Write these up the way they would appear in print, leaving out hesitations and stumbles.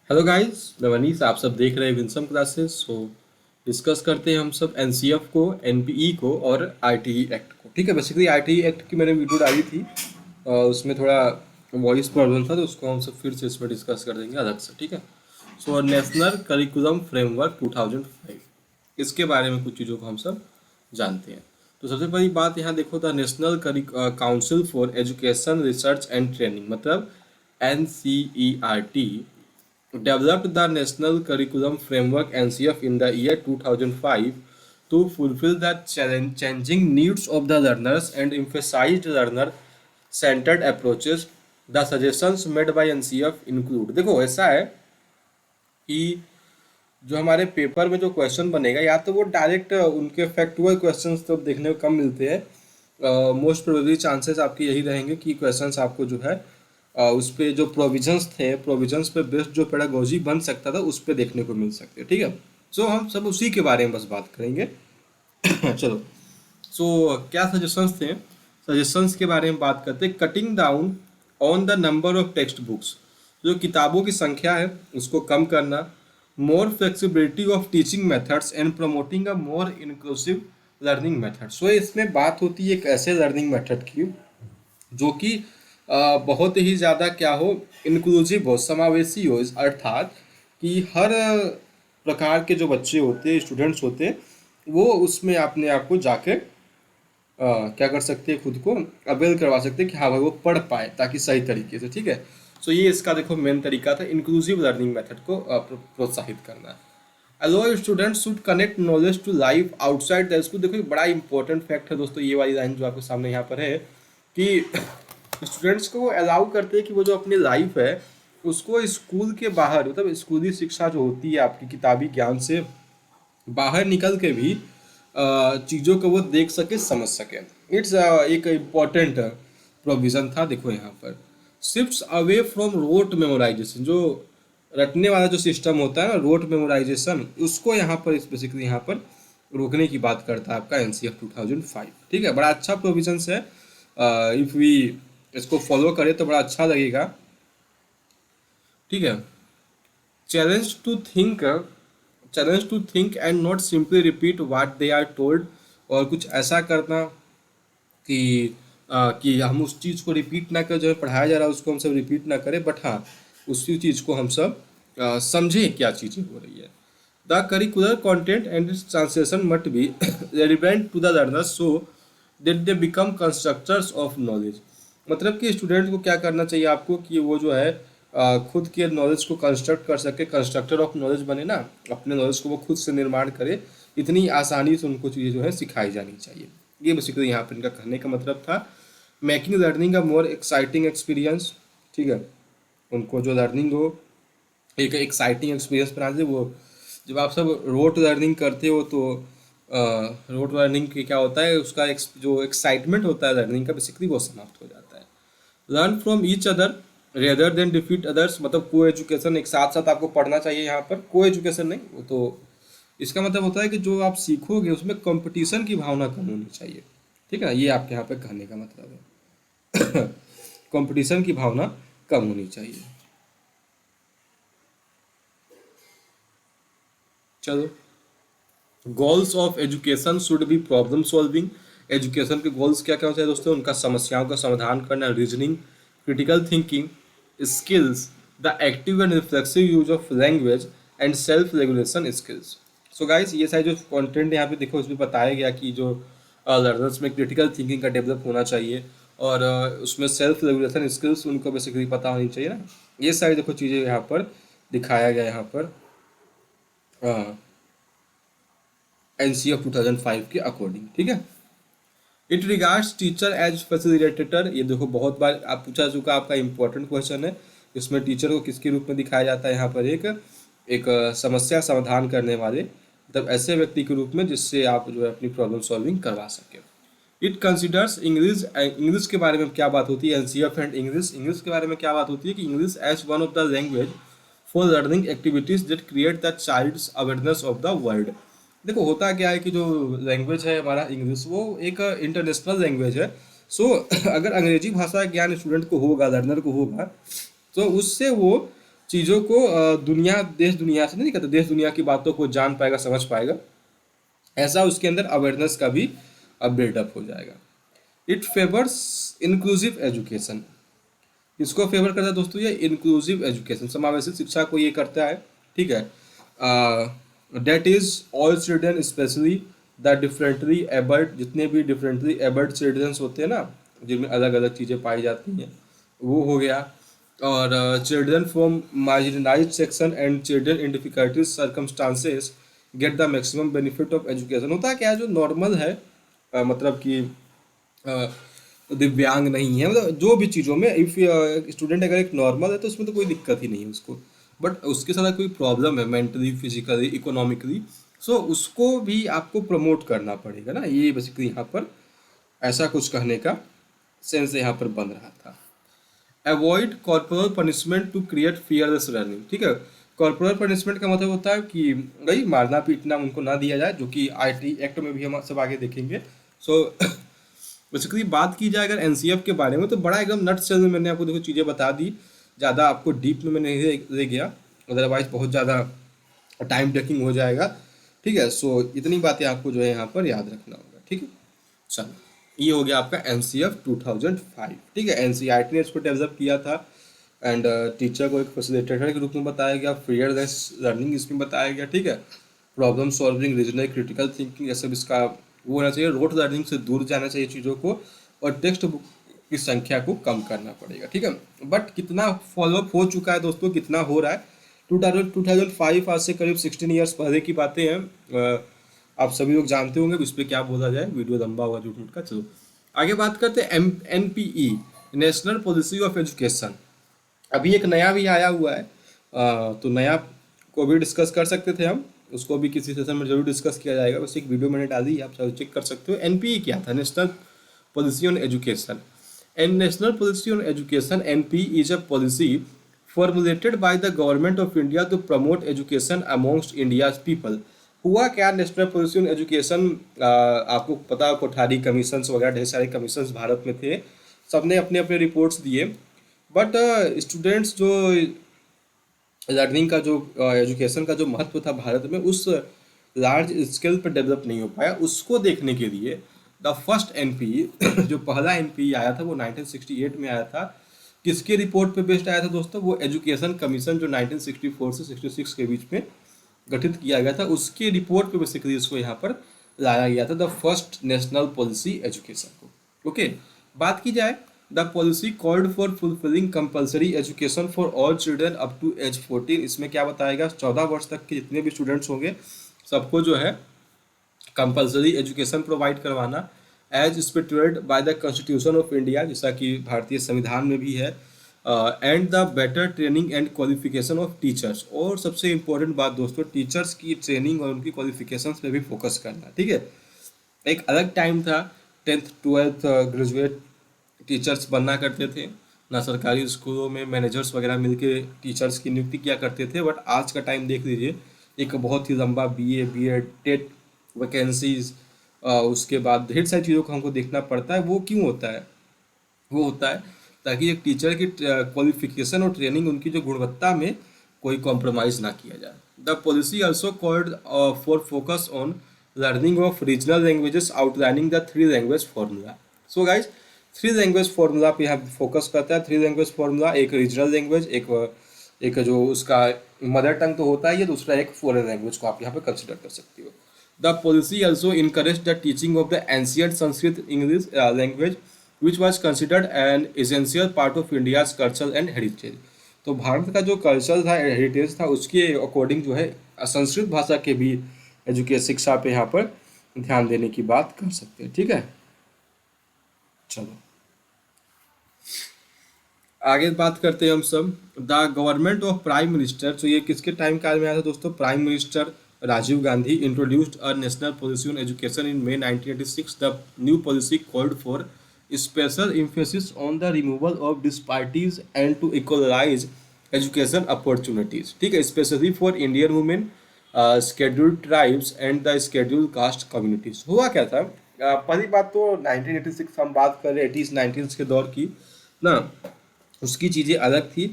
Hello guys, मैं मनीष। आप सब देख रहे हैं विंसम क्लासेस। डिस्कस करते हैं हम सब एनसीएफ को, एनपीई को और आरटीई एक्ट को। ठीक है, बेसिकली आरटीई एक्ट की मैंने वीडियो डाली थी। उसमें थोड़ा वॉइस प्रॉब्लम था, तो उसको हम सब फिर से इसमें डिस्कस कर देंगे अलग से। ठीक है। नेशनल करिकुलम फ्रेमवर्क 2005, इसके बारे में कुछ चीज़ों को हम सब जानते हैं। तो सबसे पहली बात यहाँ देखो, the national council for education research and training, मतलब NCERT developed the National Curriculum Framework NCF in the year 2005 to fulfill the changing needs of the learners and emphasized learner-centered approaches. The suggestions made by NCF include, देखो ऐसा है कि जो हमारे paper में जो question बनेगा, या तो वो डायरेक्ट उनके फैक्चुअल क्वेश्चंस तो देखने को कम मिलते हैं। मोस्ट प्रोबेबली चांसेस आपके यही रहेंगे कि क्वेश्चंस आपको जो है उस पे जो प्रोविजंस थे, प्रोविजंस पे बेस्ड जो पेडागोजी बन सकता था उस पे देखने को मिल सकते हैं। ठीक है। हम सब उसी के बारे में बस बात करेंगे। चलो। क्या सजेशंस थे? सजेशंस के बारे में बात करते हैं। Cutting down on the number of text books, जो किताबों की संख्या है उसको कम करना। मोर flexibility of teaching methods and promoting a more inclusive learning method. इसमें बात होती है एक ऐसे लर्निंग मेथड की जो कि बहुत ही ज़्यादा क्या हो, इंक्लूसिव हो, समावेशी हो। अर्थात कि हर प्रकार के जो बच्चे होते हैं, स्टूडेंट्स होते हैं, वो उसमें अपने आप को जाके क्या कर सकते हैं, खुद को अवेल करवा सकते हैं कि हाँ भाई वो पढ़ पाए, ताकि सही तरीके से। ठीक है। ये इसका देखो मेन तरीका था, इंक्लूसिव लर्निंग मेथड को प्रोत्साहित करना। Also students should connect knowledge to life outside the school. देखो ये बड़ा इंपॉर्टेंट फैक्ट है दोस्तों, ये वाली लाइन जो आपके सामने यहाँ पर है कि स्टूडेंट्स को अलाउ करते हैं कि वो जो अपनी लाइफ है उसको स्कूल के बाहर, मतलब स्कूली शिक्षा जो होती है आपकी किताबी ज्ञान से बाहर निकल के भी चीज़ों को वो देख सके, समझ सके। इट्स एक इम्पॉर्टेंट प्रोविज़न था। देखो यहाँ पर shifts away from rote memorization, जो रटने वाला जो सिस्टम होता है ना, रोट मेमोराइजेशन, उसको यहाँ पर बेसिकली यहाँ पर रोकने की बात करता है आपका NCF 2005। ठीक है, बड़ा अच्छा प्रोविजन है। इफ़ वी इसको फॉलो करें तो बड़ा अच्छा लगेगा। ठीक है। Challenge to think challenge to think and not simply repeat what they are told, और कुछ ऐसा करना कि कि हम उस चीज़ को रिपीट ना करें, जो पढ़ाया जा रहा है उसको हम सब रिपीट ना करें, बट हाँ उसी चीज़ को हम सब समझें क्या चीज़ें हो रही है। The curricular content and its translation must be relevant to the learners so that they become constructors of knowledge. मतलब कि स्टूडेंट को क्या करना चाहिए आपको कि वो जो है खुद के नॉलेज को कंस्ट्रक्ट कर सके, कंस्ट्रक्टर ऑफ नॉलेज बने ना, अपने नॉलेज को वो खुद से निर्माण करे। इतनी आसानी से उनको चीज़ें जो है सिखाई जानी चाहिए। ये बेसिकली यहाँ पर इनका कहने का मतलब था। मेकिंग लर्निंग अ मोर एक्साइटिंग एक्सपीरियंस। ठीक है, उनको जो लर्निंग हो एक एक्साइटिंग एक्सपीरियंस बना दे। वो जब आप सब रोट लर्निंग करते हो तो रोट लर्निंग की क्या होता है, उसका जो एक्साइटमेंट होता है लर्निंग का, बेसिकली वो समाप्त हो जाता है। Learn from each other rather than defeat others, मतलब को एजुकेशन, एक साथ साथ आपको पढ़ना चाहिए। यहाँ पर को एजुकेशन नहीं, वो तो इसका मतलब होता है कि जो आप सीखोगे उसमें कंपटीशन की भावना कम होनी चाहिए। ठीक है, ये आपके यहाँ पे कहने का मतलब है। कंपटीशन की भावना कम होनी चाहिए। चलो। Goals of education should be problem solving. Education के गोल्स क्या क्या होते हैं दोस्तों? उनका समस्याओं का समाधान करना, reasoning, critical thinking skills, the active and reflexive use of language and self regulation skills. Guys, ये सारे जो कंटेंट यहाँ पे देखो इसमें बताया गया कि जो लर्नर्स में क्रिटिकल थिंकिंग का डेवलप होना चाहिए, और उसमें सेल्फ रेगुलेशन स्किल्स उनको बेसिकली पता होनी चाहिए ना। ये सारी देखो चीज़ें यहाँ पर दिखाया गया यहाँ पर NCF 2005 के अकॉर्डिंग। ठीक है। It regards teacher as facilitator. ये देखो बहुत बार आप पूछा चुका, आपका इंपॉर्टेंट क्वेश्चन है। इसमें टीचर को किसके रूप में दिखाया जाता है? यहाँ पर एक समस्या समाधान करने वाले, मतलब ऐसे व्यक्ति के रूप में जिससे आप जो है अपनी प्रॉब्लम सॉल्विंग करवा सके। It considers English. इंग्लिश के बारे में क्या बात होती है? NCF and English. इंग्लिश के बारे में क्या बात होती है कि English as one of the language for learning activities that create the child's awareness of the world. देखो होता क्या है कि जो लैंग्वेज है हमारा इंग्लिश, वो एक इंटरनेशनल लैंग्वेज है। अगर अंग्रेजी भाषा ज्ञान स्टूडेंट को होगा, लर्नर को होगा, तो उससे वो चीज़ों को दुनिया देश दुनिया से नहीं कहते, देश दुनिया की बातों को जान पाएगा, समझ पाएगा, ऐसा उसके अंदर अवेयरनेस का भी बिल्डअप हो जाएगा। It favours inclusive education. इसको फेवर करता है दोस्तों ये इंक्लूसिव एजुकेशन, समावेशी शिक्षा को ये करता है। ठीक है, that is all children specially the differently abled, जितने भी डिफरेंटली एबल्ड चिल्ड्रंस होते हैं ना, जिनमें अलग अलग चीज़ें पाई जाती हैं, वो हो गया। और children from marginalised section and children in difficulties circumstances get the maximum benefit of education. होता है क्या है, जो नॉर्मल है, मतलब कि अ, दिव्यांग नहीं है, मतलब जो भी चीज़ों में, इफ स्टूडेंट अगर एक नॉर्मल है तो उसमें तो कोई दिक्कत ही नहीं है उसको, बट उसके साथ कोई प्रॉब्लम है मेंटली, फिजिकली, इकोनॉमिकली, सो उसको भी आपको प्रमोट करना पड़ेगा ना। ये बेसिकली यहाँ पर ऐसा कुछ कहने का सेंस यहाँ पर बन रहा था। Avoid corporal punishment to create fearless learning. ठीक है, कॉर्पोरल पनिशमेंट का मतलब होता है कि भाई मारना पीटना उनको ना दिया जाए, जो कि आईटी एक्ट में भी हम सब आगे देखेंगे। सो बेसिकली बात की जाए अगर एनसीएफ के बारे में, तो बड़ा एकदम नट सेल में मैंने आपको देखो चीज़ें बता दी, ज़्यादा आपको डीप में मैंने नहीं ले गया, अदरवाइज बहुत ज़्यादा टाइम टेकिंग हो जाएगा। ठीक है, सो इतनी बातें आपको जो है यहाँ पर याद रखना होगा। ठीक है, चलो, ये हो गया आपका एन सी एफ 2005। ठीक है, एन सी आर टी ने इसको डेवलप किया था, एंड टीचर को एक फैसिलिटेटर के रूप में बताया गया, फियरलेस लर्निंग इसमें बताया गया। ठीक है, problem solving, regional, critical thinking, ये सब इसका वो होना चाहिए। रोट लर्निंग से दूर जाना चाहिए चीज़ों को, और टेक्स्ट बुक की संख्या को कम करना पड़ेगा। ठीक है, बट कितना फॉलोअप हो चुका है दोस्तों, कितना हो रहा है? 2005, आज से करीब 16 ईयर्स पहले की बातें हैं। आप सभी लोग जानते होंगे, इस पर क्या बोला जाए, वीडियो लंबा होगा झूठ मूठ का। चलो आगे बात करते हैं NPE, national policy of education. अभी एक नया भी आया हुआ है, तो नया को भी डिस्कस कर सकते थे हम, उसको भी किसी सेशन में जरूर डिस्कस किया जाएगा। बस एक वीडियो मैंने डाली है, आप सब चेक कर सकते हो। एनपीई क्या था? National policy on education. And national policy on education, NPE, is a policy formulated by the government of India to promote education amongst India's people। हुआ क्या नेशनल पॉलिसी ऑन एजुकेशन? आपको पता है कोठारी कमीशंस वगैरह ढेर सारे कमीशंस भारत में थे, सबने अपने अपने रिपोर्ट्स दिए, बट स्टूडेंट्स जो लर्निंग का, जो एजुकेशन का जो महत्व था भारत में, उस लार्ज स्केल पर डेवलप नहीं हो पाया। उसको देखने के लिए द फर्स्ट एनपीई जो पहला एनपीई आया था वो 1968 में आया था। किसके रिपोर्ट पे बेस्ड आया था दोस्तों? वो एजुकेशन कमीशन जो 1964 से 66 के बीच में गठित किया गया था, उसके रिपोर्ट पे बेसिकली इसको यहाँ पर लाया गया था, the first national policy education को। ओके, बात की जाए, the policy called for fulfilling compulsory education for all children up to age 14। इसमें क्या बताएगा? 14 वर्ष तक के जितने भी स्टूडेंट्स होंगे सबको जो है कंपलसरी एजुकेशन प्रोवाइड करवाना, as specified by the constitution of India, जैसा कि भारतीय संविधान में भी है, and the better training and qualification of teachers. और सबसे इम्पोर्टेंट बात दोस्तों, टीचर्स की ट्रेनिंग और उनकी क्वालिफिकेशन पे भी फोकस करना। ठीक है, एक अलग टाइम था, 10th 12th ग्रेजुएट टीचर्स बनना करते थे ना, सरकारी स्कूलों में मैनेजर्स वगैरह मिलके टीचर्स की नियुक्ति किया करते थे। बट आज का टाइम देख लीजिए, एक बहुत ही लंबा बीए, बीएड, टेट वैकेंसीज, उसके बाद ढेर सारी चीज़ों को हमको देखना पड़ता है। वो क्यों होता है? वो होता है ताकि एक टीचर की क्वालिफिकेशन और ट्रेनिंग, उनकी जो गुणवत्ता में कोई कॉम्प्रोमाइज़ ना किया जाए। The policy also called for focus on learning of regional languages, outlining the 3 language formula. So guys, 3 language formula पे यहाँ फोकस करता है। 3 लैंग्वेज फार्मूला, एक रीजनल लैंग्वेज, एक जो उसका मदर टंग तो होता है ये, दूसरा एक फॉरेन लैंग्वेज को आप यहाँ पे कंसिडर कर सकते हो। The policy also encourage the teaching of the ancient Sanskrit English language which was considered an essential part of India's culture and heritage. तो भारत का जो कल्चर था, हेरिटेज था, उसके अकॉर्डिंग जो है संस्कृत भाषा के भी एजुकेशन शिक्षा पे यहाँ पर ध्यान देने की बात कर सकते हैं। ठीक है, चलो आगे बात करते हैं हम सब। The government of prime minister, तो ये किसके टाइम काल में आया था दोस्तों? Prime minister Rajiv Gandhi introduced a national policy on education in May 1986। The new policy called for special emphasis on the removal of disparities and to equalise education opportunities. ठीक है, specially for Indian women, scheduled tribes and the scheduled caste communities. हुआ क्या था? पहली बात तो 1986 हम बात कर रहे हैं 80s 90s के दौर की ना, उसकी चीज़ें अलग थी।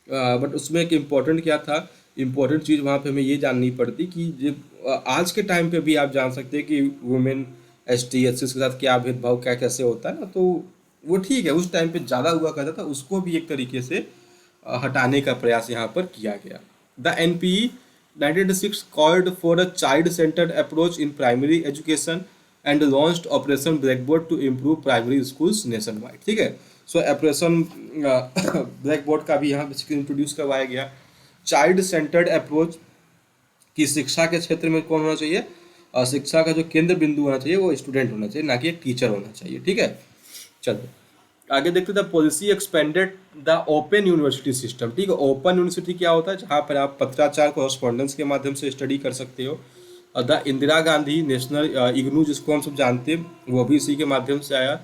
बट उसमें एक इम्पोर्टेंट क्या था, इम्पोर्टेंट चीज़ वहाँ पे हमें ये जाननी पड़ती कि जब आज के टाइम पे भी आप जान सकते हैं कि women S T S C के साथ क्या भेदभाव क्या कैसे होता है ना, तो वो ठीक है उस टाइम पे ज़्यादा हुआ करता था, उसको भी एक तरीके से हटाने का प्रयास यहाँ पर किया गया। The N P E 1986 called for a child-centered approach in primary education and launched Operation Blackboard to improve primary schools nationwide। ठीक है, सो ऑपरेशन ब्लैकबोर्ड का भी यहाँ बेसिकली इंट्रोड्यूस करवाया गया। चाइल्ड सेंटर्ड अप्रोच कि शिक्षा के क्षेत्र में कौन होना चाहिए, शिक्षा का जो केंद्र बिंदु होना चाहिए वो स्टूडेंट होना चाहिए, ना कि एक टीचर होना चाहिए। ठीक है, चलो आगे देखते the policy expanded the open university system. ठीक है, ओपन यूनिवर्सिटी क्या होता है, जहाँ पर आप पत्राचार कॉरस्पॉन्डेंस के माध्यम से स्टडी कर सकते हो। द इंदिरा गांधी नेशनल इग्नू जिसको हम सब जानते हैं वो भी इसी के माध्यम से आया।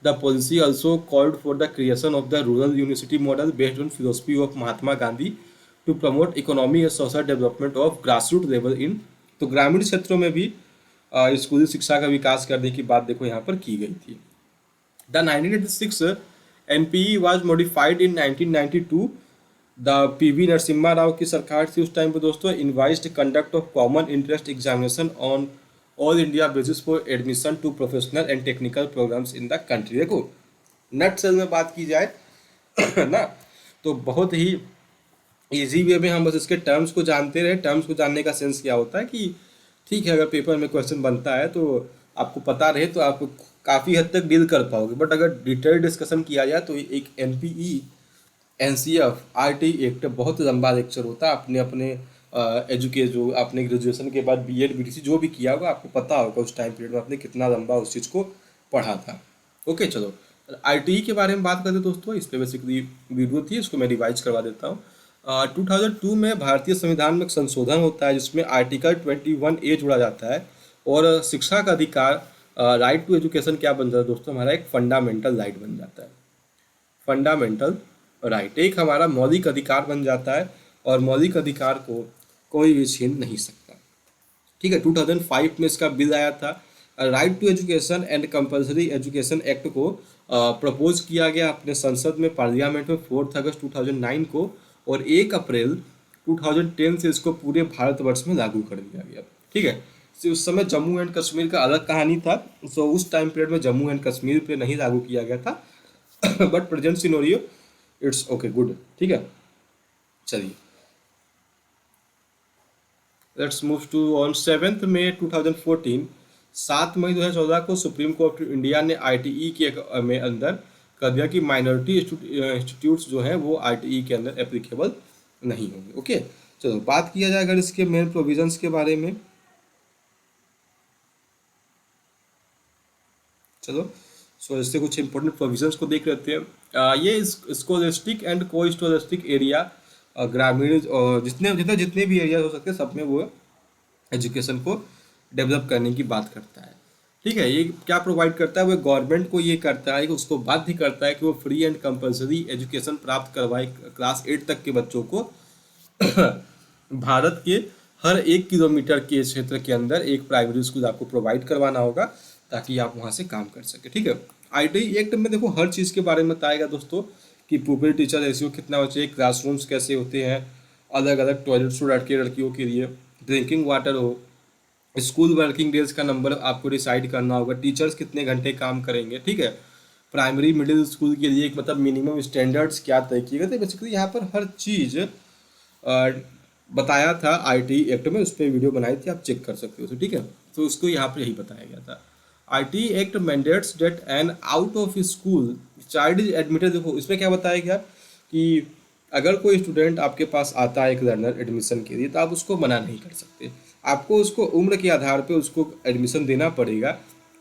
The policy also called for the creation of the rural university model based on philosophy of Mahatma Gandhi to promote economy and social development of grassroot level in. तो ग्रामीण क्षेत्रों में भी स्कूली शिक्षा का विकास करने की बात देखो यहाँ पर की गई थी। The 1986 NPE was modified in 1992। The PV Narasimha Rao की सरकार थी उस टाइम पे दोस्तों। Envisaged conduct of common interest examination on all India basis for admission to professional and technical programmes in the country. देखो नट सेल में बात की जाए ना, तो बहुत ही इजी वे में हम बस इसके टर्म्स को जानते रहे। टर्म्स को जानने का सेंस क्या होता है कि ठीक है, अगर पेपर में क्वेश्चन बनता है तो आपको पता रहे तो आप काफ़ी हद तक डील कर पाओगे। बट अगर डिटेल डिस्कशन किया जाए तो एक एनपीई एनसीएफ आरटी एक्ट बहुत लंबा लेक्चर होता है। अपने अपने जो आपने ग्रेजुएशन के बाद बीएड बीटीसी जो भी किया होगा आपको पता होगा उस टाइम पीरियड में आपने कितना लंबा उस चीज़ को पढ़ा था। ओके चलो आरटीई के बारे में बात करते दोस्तों। इस पर बेसिकली वीडियो थी, इसको मैं रिवाइज करवा देता हूँ। 2002 में भारतीय संविधान में एक संशोधन होता है जिसमें आर्टिकल 21A जोड़ा जाता है और शिक्षा का अधिकार राइट टू एजुकेशन क्या बन जाता है दोस्तों, हमारा एक फंडामेंटल राइट बन जाता है। फंडामेंटल राइट एक हमारा मौलिक अधिकार बन जाता है और मौलिक अधिकार को कोई भी छीन नहीं सकता। ठीक है, 2005 में इसका बिल आया था। Right to education and compulsory education act को प्रपोज किया गया अपने संसद में पार्लियामेंट में 4 अगस्त 2009 को, और 1 अप्रैल 2010 से इसको पूरे भारतवर्ष में लागू कर दिया गया। ठीक है, उस समय जम्मू एंड कश्मीर का अलग कहानी था, सो उस टाइम पीरियड में जम्मू एंड कश्मीर पे नहीं लागू किया गया था but present scenario it's okay good. ठीक है, चलिए लेट्स मूव टू ऑन 7 मई 2014। 7 मई 2014 को सुप्रीम कोर्ट ऑफ इंडिया ने आईटीई के में अंदर कर दिया कि माइनॉरिटी इंस्टीट्यूट्स जो हैं वो आईटीई के अंदर एप्लीकेबल नहीं होंगे। ओके चलो बात किया जाए अगर इसके मेन प्रोविजंस के बारे में। चलो सो इससे कुछ इंपॉर्टेंट प्रोविजंस को देख लेते हैं। ये स्कोलेस्टिक एंड को स्कोलेस्टिक एरिया ग्रामीण और जितने भी एरिया हो सकते हैं सब में वो एजुकेशन को डेवलप करने की बात करता है। ठीक है, ये क्या प्रोवाइड करता है, वो गवर्नमेंट को ये करता है कि उसको बाध्य करता है कि वो फ्री एंड कंपलसरी एजुकेशन प्राप्त करवाए क्लास 8 तक के बच्चों को भारत के हर 1 किलोमीटर के क्षेत्र के अंदर एक प्राइमरी स्कूल आपको प्रोवाइड करवाना होगा ताकि आप वहाँ से काम कर सके। ठीक है, आईटीई एक्ट में देखो हर चीज़ के बारे में बताएगा दोस्तों कि पुपिल टीचर रेशियो कितना होना चाहिए, क्लासरूम्स कैसे होते हैं, अलग अलग टॉयलेट्स हो लड़कियों के लिए, ड्रिंकिंग वाटर हो, स्कूल वर्किंग डेज का नंबर आपको डिसाइड करना होगा, टीचर्स कितने घंटे काम करेंगे। ठीक है, प्राइमरी मिडिल स्कूल के लिए मतलब मिनिमम स्टैंडर्ड्स क्या तय किए गए थे। बेसिकली यहाँ पर हर चीज़ बताया था आईटीई एक्ट में, उस पर वीडियो बनाई थी आप चेक कर सकते हो। ठीक है, तो उसको यहाँ पर यही बताया गया था। ITE act mandates that an out of school child is admitted. देखो इसमें क्या बताया गया कि अगर कोई स्टूडेंट आपके पास आता है एक लर्नर एडमिशन के लिए तो आप उसको मना नहीं कर सकते, आपको उसको उम्र के आधार पे उसको एडमिशन देना पड़ेगा।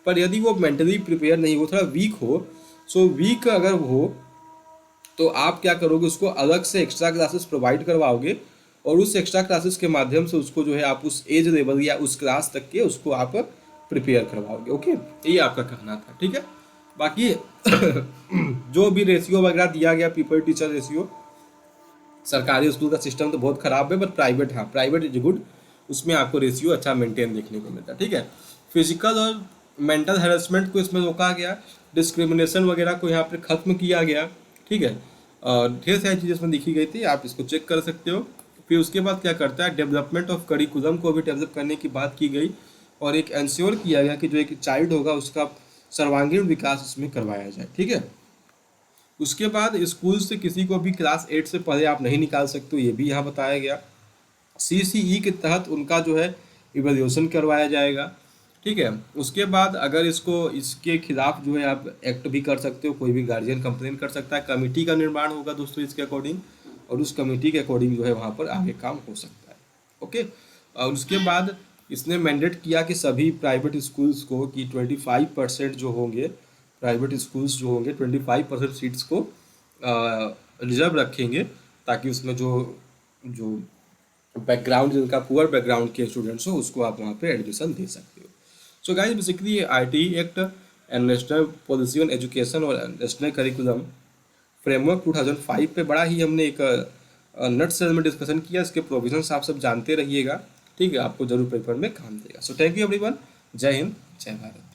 पर यदि वो मेंटली प्रिपेयर नहीं हो, थोड़ा वीक हो, सो वीक अगर हो तो आप क्या करोगे, उसको अलग से एक्स्ट्रा क्लासेस प्रोवाइड करवाओगे और उस एक्स्ट्रा क्लासेस के माध्यम से उसको जो है आप उस एज लेवल या उस क्लास तक के उसको आप प्रिपेयर करवाओगे। ओके, ये आपका कहना था। ठीक है, बाकी जो भी रेशियो वगैरह दिया गया पीपल टीचर रेशियो, सरकारी स्कूल का सिस्टम तो बहुत ख़राब है बट प्राइवेट, हाँ प्राइवेट इज गुड, उसमें आपको रेशियो अच्छा मेंटेन देखने को मिलता है। ठीक है, फिजिकल और मेंटल हैरेसमेंट को इसमें रोका गया, डिस्क्रिमिनेशन वगैरह को यहाँ पर ख़त्म किया गया। ठीक है, ढेर सारी चीज़ें इसमें लिखी गई थी, आप इसको चेक कर सकते हो। फिर उसके बाद क्या करता है, डेवलपमेंट ऑफ करिकुलम को भी डेवलप करने की बात की गई और एक इंश्योर किया गया कि जो एक चाइल्ड होगा उसका सर्वांगीण विकास इसमें करवाया जाए। ठीक है, उसके बाद स्कूल से किसी को भी क्लास 8 से पहले आप नहीं निकाल सकते हो, ये भी यहाँ बताया गया। CCE के तहत उनका जो है इवेल्यूशन करवाया जाएगा। ठीक है, उसके बाद अगर इसके खिलाफ जो है आप एक्ट भी कर सकते हो, कोई भी गार्जियन कंप्लेन कर सकता है। कमेटी का निर्माण होगा दोस्तों इसके अकॉर्डिंग, और उस कमेटी के अकॉर्डिंग जो है वहाँ पर आगे काम हो सकता है। ओके, और उसके बाद इसने मैंडेट किया कि सभी प्राइवेट स्कूल्स को कि 25% जो होंगे, प्राइवेट स्कूल्स जो होंगे 25% सीट्स को रिजर्व रखेंगे, ताकि उसमें जो जो बैकग्राउंड, जिनका पुअर बैकग्राउंड के स्टूडेंट्स हो उसको आप वहाँ पे एडमिशन दे सकते हो। सो गाइस बेसिकली ये RTE act and national policy on education और नेशनल करिकुलम फ्रेमवर्क 2005 पे बड़ा ही हमने एक नट सेल में डिस्कशन किया। इसके प्रोविजंस आप सब जानते रहिएगा। ठीक है, आपको जरूर पेपर में काम देगा। सो थैंक यू एवरीवन, जय हिंद, जय भारत।